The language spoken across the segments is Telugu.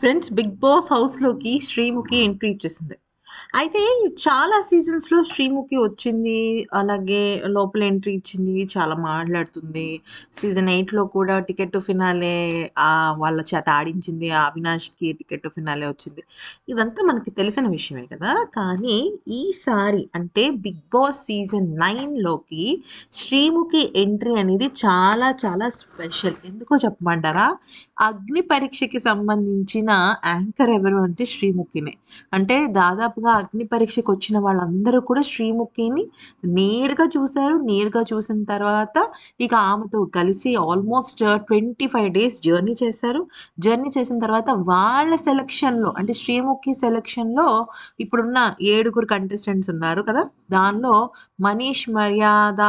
ఫ్రెండ్స్ 'బిగ్ బాస్' హౌస్‌లోకి శ్రీముఖి ఎంట్రీ ఇచ్చేసింది. అయితే చాలా సీజన్స్‌లో శ్రీముఖి వచ్చింది. అలాగే లోపల ఎంట్రీ ఇచ్చింది. చాలా మాట్లాడుతుంది. సీజన్ 8లో కూడా టికెట్ టు ఫినాలే వాళ్ళ చేత ఆడించింది. అవినాష్‌కి టికెట్ టు ఫినాలే వచ్చింది. ఇదంతా మనకి తెలిసిన విషయమే కదా! కానీ ఈసారి అంటే 'బిగ్ బాస్' సీజన్ 9లోకి శ్రీముఖి ఎంట్రీ అనేది చాలా చాలా స్పెషల్. ఎందుకో చెప్పమంటారా? అగ్ని పరీక్షకి సంబంధించిన యాంకర్ ఎవరు అంటే శ్రీముఖినే. అంటే దాదాపుగా అగ్ని పరీక్షకొచ్చిన వాళ్ళందరూ కూడా శ్రీముఖిని నేరుగా చూసారు. నేరుగా చూసిన తర్వాత ఇక ఆమెతో కలిసి ఆల్మోస్ట్ 25 డేస్ జర్నీ చేశారు. జర్నీ చేసిన తర్వాత వాళ్ళ సెలక్షన్‌లో అంటే శ్రీముఖి సెలక్షన్‌లో ఇప్పుడున్న 7గురు కంటెస్టెంట్స్ ఉన్నారు కదా! దానిలో మనీష్ మర్యాద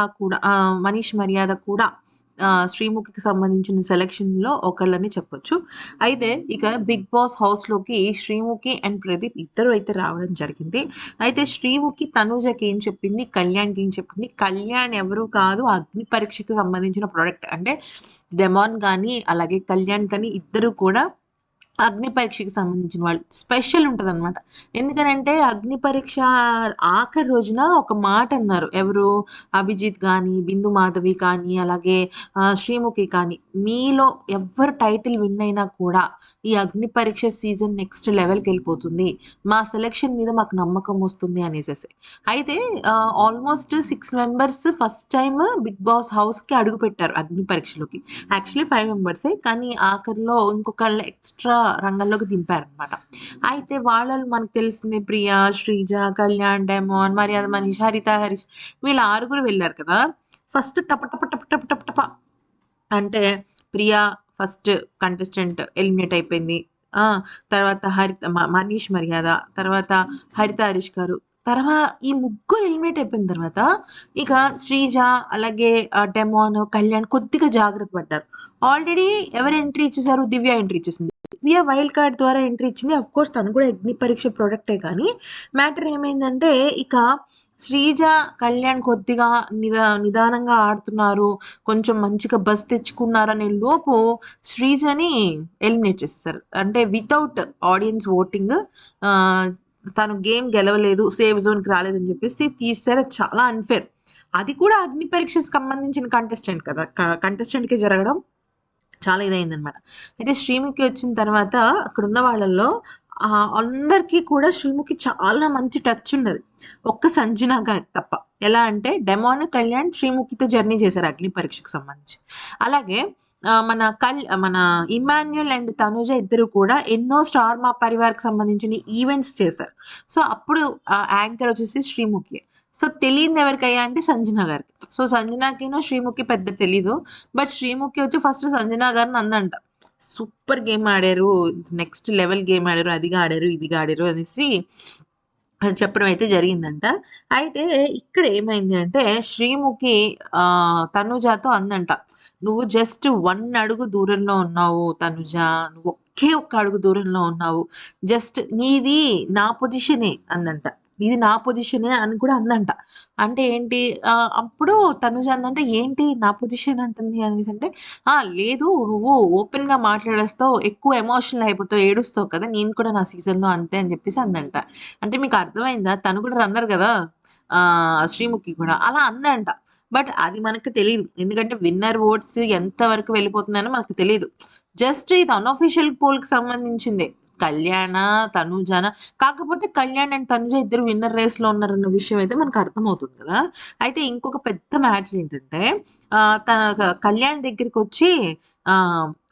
కూడా శ్రీముఖికి సంబంధించిన సెలక్షన్‌లో ఒకళ్ళని చెప్పొచ్చు. అయితే ఇక 'బిగ్ బాస్' హౌస్‌లోకి శ్రీముఖి అండ్ ప్రదీప్ ఇద్దరు అయితే రావడం జరిగింది. అయితే శ్రీముఖి తనూజకి ఏం చెప్పింది, కళ్యాణ్‌కి ఏం చెప్పింది. కళ్యాణ్ ఎవరు కాదు అగ్ని పరీక్షకి సంబంధించిన ప్రొడక్ట్. అంటే డెమాన్ గాని, అలాగే కళ్యాణ్ కానీ ఇద్దరు కూడా అగ్ని పరీక్షకి సంబంధించిన వాళ్ళు. స్పెషల్ ఉంటదనమాట. ఎందుకనంటే అగ్ని పరీక్ష ఆఖరి రోజున ఒక మాట అన్నారు. ఎవరు? అభిజిత్ గానీ, బిందు మాధవి కానీ, అలాగే శ్రీముఖి కానీ, మీలో ఎవ్వరు టైటిల్ విన్ అయినా కూడా ఈ అగ్ని పరీక్ష సీజన్ నెక్స్ట్ లెవెల్‌కెళ్ళిపోతుంది. మా సెలక్షన్ మీద మాకు నమ్మకం వస్తుంది అనేసేసి. అయితే almost 6 members first time 'big boss' హౌస్‌కి అడుగుపెట్టారు అగ్ని పరీక్షలోకి. యాక్చువల్లీ 5 మెంబర్సే. కానీ ఆఖరిలో ఇంకొకళ్ళని ఎక్స్‌ట్రా రంగంలోకి దింపారనమాట. అయితే వాళ్ళలో మనకు తెలిసిందే ప్రియా, శ్రీజ, కళ్యాణ్, డెమోన్, మర్యాద మనీష్, హరిత, హరీష్ వీళ్ళు 6గురు వెళ్లారు కదా! ఫస్ట్ టప టప టప టప టప టప అంటే ప్రియా ఫస్ట్ కంటెస్టెంట్ ఎలిమినేట్ అయిపోయింది. ఆ! తర్వాత మనీష్ మర్యాద, తర్వాత హరిత, హరీష్ గారు. ఈ ముగ్గురు ఎలిమినేట్ అయిపోయిన తర్వాత ఇక శ్రీజ, అలాగే డెమోన్, కళ్యాణ్ కొద్దిగా జాగ్రత్త పడ్డారు. ఆల్రెడీ ఎవరు ఎంట్రీ ఇచ్చేసారు? దివ్య ఎంట్రీ ఇచ్చేసింది. దివ్య వైల్డ్ కార్డ్ ద్వారా ఎంట్రీ ఇచ్చింది. అఫ్‌కోర్స్ తను కూడా అగ్ని పరీక్ష ప్రొడక్టే కానీ మ్యాటర్ ఏమైందంటే ఇక శ్రీజ, కళ్యాణ్ కొద్దిగా నిదానంగా ఆడుతున్నారు. కొంచెం మంచిగా బజ్ తెచ్చుకున్నారనే లోపు శ్రీజని ఎలిమినేట్ చేసేసారు. అంటే వితౌట్ ఆడియన్స్ ఓటింగ్ ఆహ్, తను గేమ్ గెలవలేదు, సేఫ్ జోన్‌కి రాలేదని చెప్పేసి తీసేసారు. అది చాలా అన్‌ఫేర్. అది కూడా అగ్ని పరీక్షకి సంబంధించిన కంటెస్టెంట్ కదా! కంటెస్టెంట్‌కే జరగడం చాలా ఇదయిందనమాట. అయితే శ్రీముఖి వచ్చిన తర్వాత అక్కడున్న వాళ్ళల్లో అందరికీ కూడా శ్రీముఖి చాలా మంచి టచ్ ఉన్నది. ఒక్క సంజన గారికి తప్ప. ఎలా అంటే డెమాన్, కళ్యాణ్ శ్రీముఖితో జర్నీ చేశారు అగ్ని పరీక్షకు సంబంధించి. అలాగే మన ఇమాన్యుల్ అండ్ తనూజ ఇద్దరు కూడా ఎన్నో స్టార్ మా పరివార్‌కి సంబంధించిన ఈవెంట్స్ చేశారు. సో, అప్పుడు యాంకర్ వచ్చేసి శ్రీముఖి. సో, తెలియనిది ఎవరికయ్యా అంటే సంజన గారికి. సో, సంజనకిను, శ్రీముఖి పెద్ద తెలీదు. బట్ శ్రీముఖి వచ్చి ఫస్ట్ సంజన గారిని అందంట. సూపర్ గేమ్ ఆడారు. నెక్స్ట్ లెవెల్ గేమ్ ఆడారు. అదిగా ఆడారు, ఇదిగా ఆడారు అనేసి చెప్పడం అయితే జరిగిందంట. అయితే ఇక్కడ ఏమైంది అంటే శ్రీముఖి తనుజతో అందంట. "నువ్వు జస్ట్ 1 అడుగు దూరంలో ఉన్నావు తనుజ. నువ్వు ఒకే ఒక్క అడుగు దూరంలో ఉన్నావు. జస్ట్ నీది నా పొజిషనే" అందంట. "నీది నా పొజిషనే" అని కూడా అందంట. అంటే ఏంటి అప్పుడు తనుజ అందంట, "ఏంటి నా పొజిషన్ అంటుంది" అనేసంటే, లేదు నువ్వు ఓపెన్‌గా మాట్లాడేస్తావు. ఎక్కువ ఎమోషనల్ అయిపోతావు. ఏడుస్తావు కదా! నేను కూడా నా సీజన్‌లో అంతే అని చెప్పేసి అందంట. అంటే మీకు అర్థమైందా? తను కూడా రన్నర్ గదా! శ్రీముఖి కూడా. అలా అందంట. బట్ అది మనకు తెలీదు. ఎందుకంటే విన్నర్ ఓట్స్ ఎంత వరకు వెళ్ళిపోతుందని మనకు తెలీదు. జస్ట్ ఇది అన్‌అఫీషియల్ పోల్‌కి సంబంధించిందే. కళ్యాణా, తనూజానా కాకపోతే కళ్యాణ్ అండ్ తనుజ ఇద్దరు విన్నర్ రేస్‌లో ఉన్నారన్న విషయం అయితే మనకు అర్థమవుతుంది కదా! అయితే ఇంకొక పెద్ద మ్యాటర్ ఏంటంటే కళ్యాణ్ దగ్గరికొచ్చి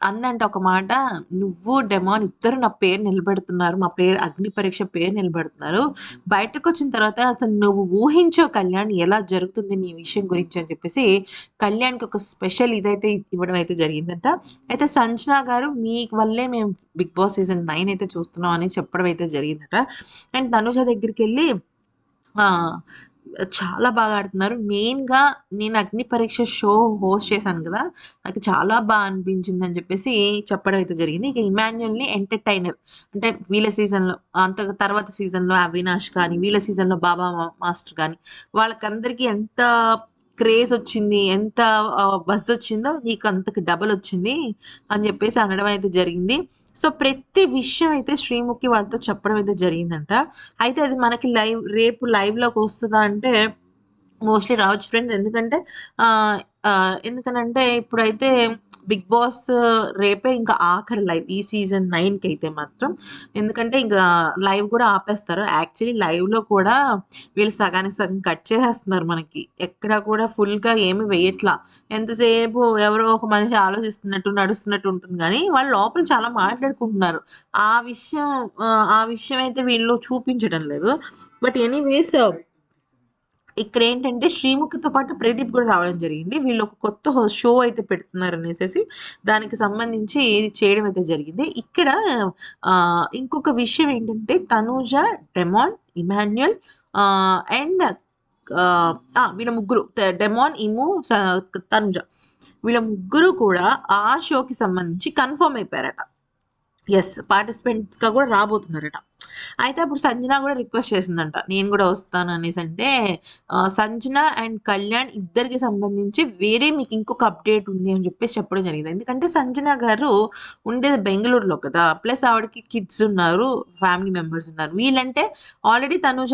అందంట ఒక మాట, "నువ్వు, డెమాన్ ఇద్దరు నా పేరు నిలబెడుతున్నారు. మా పేరు అగ్ని పరీక్ష పేరు నిలబెడుతున్నారు. బయటకొచ్చిన తర్వాత అసలు నువ్వు ఊహించవు కళ్యాణ్ ఎలా జరుగుతుంది నీ విషయం గురించి" అని చెప్పేసి కళ్యాణ్‌కి ఒక స్పెషల్ ఇదైతే ఇవ్వడం అయితే జరిగిందంట. అయితే సంజన గారు మీ వల్లే మేము 'బిగ్ బాస్' సీజన్ 9 అయితే చూస్తున్నాం అని చెప్పడం అయితే జరిగిందట. అండ్ తనుజ దగ్గరికెళ్ళి ఆహ్, చాలా బాగా ఆడుతున్నారు. మెయిన్‌గా నేను 'అగ్ని పరీక్ష' షో హోస్ట్ చేశాను గదా! నాకు చాలా అనిపించిందని చెప్పేసి చెప్పడం అయితే జరిగింది. ఇక ఇమాన్యుయల్‌ని ఎంటర్‌టైనర్ అంటే వీళ్ళ సీజన్‌లో తర్వాత సీజన్‌లో అవినాష్ కానీ, వీళ్ళ సీజన్‌లో బాబా మాస్టర్ గాని వాళ్ళకందరికీ ఎంత క్రేజ్ వచ్చింది. ఎంత బజ్ వచ్చిందో నీకు అంతకు డబుల్ వచ్చింది అని చెప్పేసి అనడం అయితే జరిగింది. సో ప్రతి విషయం అయితే శ్రీముఖి వాళ్ళతో చెప్పడం అయితే జరిగిందంట. అయితే అది మనకి రేపు లైవ్‌లోకి వస్తదా అంటే మోస్ట్‌లీ రావచ్చు ఫ్రెండ్స్. ఎందుకంటే ఎందుకనంటే ఇప్పుడైతే 'బిగ్ బాస్' రేపే ఇంకా ఆఖరి లైవ్ ఈ సీజన్ 9 కైతే మాత్రం. ఎందుకంటే ఇంకా లైవ్ కూడా ఆపేస్తారు. యాక్చువల్లీ లైవ్‌లో కూడా వీళ్ళు సగానికి సగం కట్ చేసేస్తున్నారు మనకి. ఎక్కడ కూడా ఫుల్‌గా ఏమి వేయట్లా. ఎంతసేపు ఎవరో ఒక మనిషి ఆలోచిస్తున్నట్టు, నడుస్తున్నట్టు ఉంటుంది గానీ, వాళ్ళు లోపల చాలా మాట్లాడుకుంటున్నారు. ఆ విషయం అయితే వీళ్ళు చూపించడం లేదు. బట్ ఎనీవేస్ ఇక్కడేంటంటే శ్రీముఖితో పాటు ప్రదీప్ కూడా రావడం జరిగింది. వీళ్ళు ఒక కొత్త షో అయితే పెడుతున్నారనేసేసి దానికి సంబంధించి చేయడం అయితే జరిగింది. ఇక్కడ ఇంకొక విషయం ఏంటంటే తనూజ, డెమాన్, ఇమాన్యుయల్ అండ్ వీళ్ళ ముగ్గురు డెమాన్, ఇము, తనుజ వీళ్ళ ముగ్గురు కూడా ఆ షోకి సంబంధించి కన్ఫర్మ్ అయిపోయారట. యెస్. పార్టిసిపెంట్స్‌గా కూడా రాబోతున్నారట. అయితే అప్పుడు సంజన కూడా రిక్వెస్ట్ చేసిందంట. నేను కూడా వస్తాను అనేసంటే సంజన అండ్ కళ్యాణ్ ఇద్దరికి సంబంధించి వేరే మీకు ఇంకొక అప్డేట్ ఉంది అని చెప్పేసి చెప్పడం జరిగింది. ఎందుకంటే సంజన గారు ఉండేది బెంగుళూరులో కదా! ప్లస్ ఆవిడకి కిడ్స్ ఉన్నారు. ఫ్యామిలీ మెంబర్స్ ఉన్నారు. వీళ్ళంటే ఆల్రెడీ తనుజ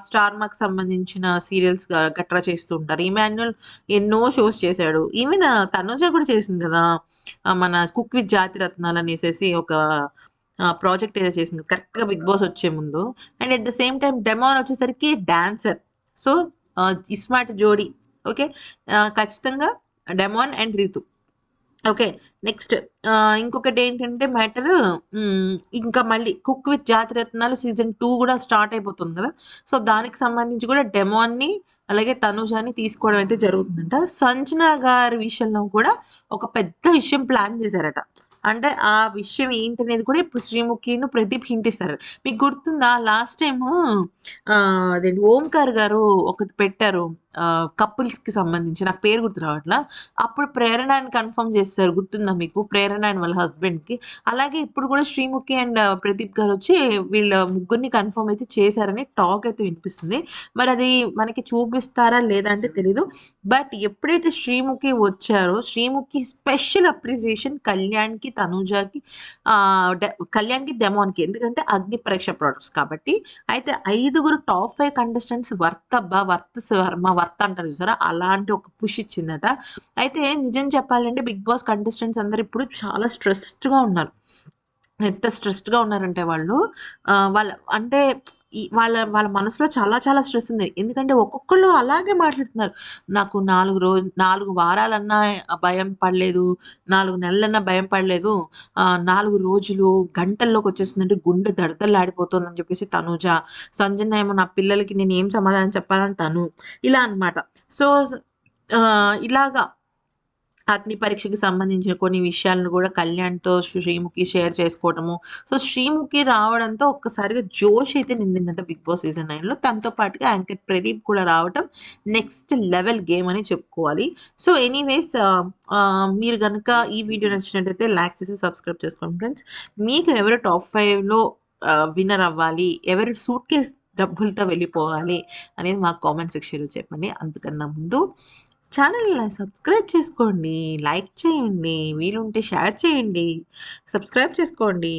స్టార్ మాకి సంబంధించిన సీరియల్స్ గట్రా చేస్తూ ఉంటారు. ఇమాన్యుయల్ ఎన్నో షోస్ చేశాడు. ఈవెన్ తనుజ కూడా చేసింది కదా! మన 'కుక్ విత్ జాతిరత్నాలు' అనేసేసి ఒక ప్రాజెక్ట్ ఏదో చేసింది. కరెక్ట్‌గా 'బిగ్ బాస్' వచ్చే ముందు. And at the same time demon వచ్చేసరికి డాన్సర్. సో, ఇస్మార్ట్ జోడీ. ఓకే. ఖచ్చితంగా demon and Ritu. Okay. Next ఇంకొకటేంటంటే మ్యాటరు ఇంకా మళ్ళీ 'కుక్ విత్ జాతిరత్నాలు' సీజన్ 2 కూడా స్టార్ట్ అయిపోతుంది గదా! సో, దానికి సంబంధించి కూడా డెమాన్‌ని అలాగే తనుజాని తీసుకోవడం అయితే జరుగుతుందంట. సంజన గారి విషయంలో కూడా ఒక పెద్ద విషయం ప్లాన్ చేశారట. అంటే ఆ విషయం ఏంటనేది కూడా ఇప్పుడు శ్రీముఖిను, ప్రదీప్ హింట్ ఇస్తారు. మీకు గుర్తుందా లాస్ట్ టైము అదేంటి ఓంకార్ గారు ఒకటి పెట్టారు. కపుల్స్‌కి సంబంధించి నాకు పేరు గుర్తు రావట్లా. అప్పుడు ప్రేరణని కన్ఫర్మ్ చేసేసారు. గుర్తుందా మీకు? ప్రేరణ అండ్ వాళ్ళ హస్బెండ్‌కి. అలాగే ఇప్పుడు కూడా శ్రీముఖి అండ్ ప్రదీప్ గారొచ్చి వీళ్ళ ముగ్గురిని కన్ఫర్మ్ అయితే చేశారని టాక్ అయితే వినిపిస్తుంది. మరి అది మనకి చూపిస్తారా లేదా అంటే తెలీదు. బట్ ఎప్పుడైతే శ్రీముఖి వచ్చారో శ్రీముఖి స్పెషల్ అప్రిసియేషన్ కళ్యాణ్‌కి, తనూజకి కళ్యాణ్‌కి, డెమాన్‌కి. ఎందుకంటే అగ్ని పరీక్ష ప్రొడక్ట్స్ కాబట్టి. అయితే 5గురు టాప్ 5 కంటెస్టెంట్స్ వర్త్ అంటారు చూసారా? అలాంటి ఒక పుష్ ఇచ్చిందట. అయితే నిజం చెప్పాలంటే 'బిగ్ బాస్' కంటెస్టెంట్స్ అందరూ ఇప్పుడు చాలా స్ట్రెస్డ్‌గా ఉన్నారు. ఎంత స్ట్రెస్డ్‌గా ఉన్నారంటే వాళ్ళు వాళ్ళ అంటే వాళ్ళ వాళ్ళ మనసులో చాలా చాలా స్ట్రెస్ ఉంది. ఎందుకంటే ఒక్కొక్కళ్ళు అలాగే మాట్లాడుతున్నారు. నాకు 4 వారాలన్నా భయం పడలేదు. 4 నెలలన్నా భయం పడలేదు. 4 రోజులు గంటల్లోకొచ్చేస్తుందంటే గుండె దడదల్లాడిపోతుందని చెప్పేసి తనూజ. సంజన ఏమో నా పిల్లలకి నేనేం సమాధానం చెప్పాలని తను. ఇలా అన్నమాట. సో, ఇలాగా అగ్ని పరీక్షకి సంబంధించిన కొన్ని విషయాలను కూడా కళ్యాణ్‌తో శ్రీముఖి షేర్ చేసుకోవటము. సో, శ్రీముఖి రావడంతో ఒక్కసారిగా జోష్ అయితే నిండిందంట 'బిగ్ బాస్' సీజన్ 9లో. తనతో పాటుగా యాంకర్ ప్రదీప్ కూడా రావటం నెక్స్ట్ లెవెల్ గేమ్ అని చెప్పుకోవాలి. సో, ఎనీవేస్ మీరు గనక ఈ వీడియో నచ్చినట్టయితే లైక్ చేసి సబ్స్క్రైబ్ చేసుకోండి ఫ్రెండ్స్. మీకు ఎవరు టాప్ 5లో విన్నర్ అవ్వాలి? ఎవరు సూట్‌కేస్ డబ్బులతో వెళ్ళిపోవాలి అనేది మాకు కామెంట్ సెక్షన్‌లో చెప్పండి. అంతకన్నా ముందు ఛానల్‌ని సబ్స్క్రైబ్ చేసుకోండి. లైక్ చేయండి. వీలుంటే షేర్ చేయండి. సబ్స్క్రైబ్ చేసుకోండి.